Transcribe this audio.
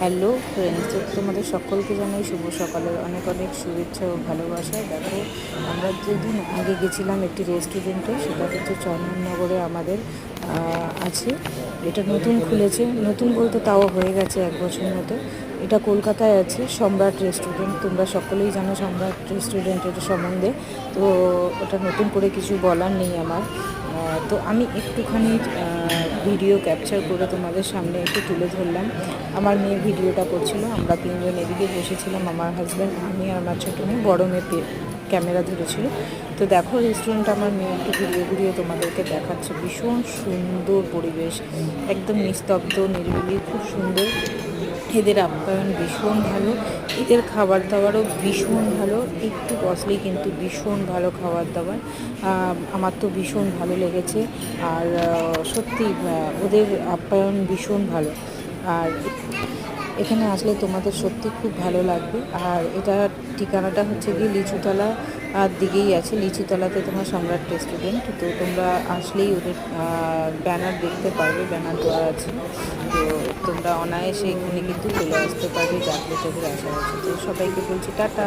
Hello friends, তোমাদের সকলকে জানাই শুভ সকালের অনেক অনেক শুভেচ্ছা ও ভালোবাসা। দেখো, আমরা যেদিন আগে গেছিলাম একটি রেস্টুরেন্টে, সেটা হচ্ছে চন্দননগরে আমাদের আছে। এটা নতুন খুলেছে, নতুন বলতে তাও হয়ে গেছে 1 বছর মতো। এটা কলকাতায় আছে, সম্রাট রেস্টুরেন্ট। তোমরা সকলেই জানো সম্রাট রেস্টুরেন্টের সম্বন্ধে। তো ওটা নতুন করে কিছু বলার নেই আমার। তো আমি একটুখানি ভিডিও ক্যাপচার করে তোমাদের সামনে একটু তুলে ধরলাম। আমার মেয়ে ভিডিওটা করছিল, আমরা 3জন এদিকে বসেছিলাম, আমার হাজব্যান্ড, আমি আর আমার ছোটো মেয়ে। বড়ো মেয়ে ক্যামেরা ধরেছিল। তো দেখো, রেস্টুরেন্ট আমার মেয়ে একটু ঘুরিয়ে ঘুরিয়ে তোমাদেরকে দেখাচ্ছে। ভীষণ সুন্দর পরিবেশ, একদম নিস্তব্ধ, নিরিবিলি, খুব সুন্দর। এদের আপ্যায়ন ভীষণ ভালো, এদের খাবার দাবারও ভীষণ ভালো, একটু কস্টলি কিন্তু ভীষণ ভালো খাবার দাবার। আমার তো ভীষণ ভালো লেগেছে। আর সত্যি ওদের আপ্যায়ন ভীষণ ভালো। আর এখানে আসলে তোমাদের সত্যি খুব ভালো লাগবে। আর এটা ঠিকানাটা হচ্ছে গিয়ে লিচুতলা দিকেই আছে। লিচুতলাতে তোমার সম্রাট রেস্টুরেন্ট। তো তোমরা আসলেই ওদের ব্যানার দেখতে পারবে, ব্যানার দেওয়া আছে। তো তোমরা অনায়াসে এখানে কিন্তু চলে আসতে পারবে, জাগলে তোদের আশা আছে। তো সবাইকে বলছি টাটা।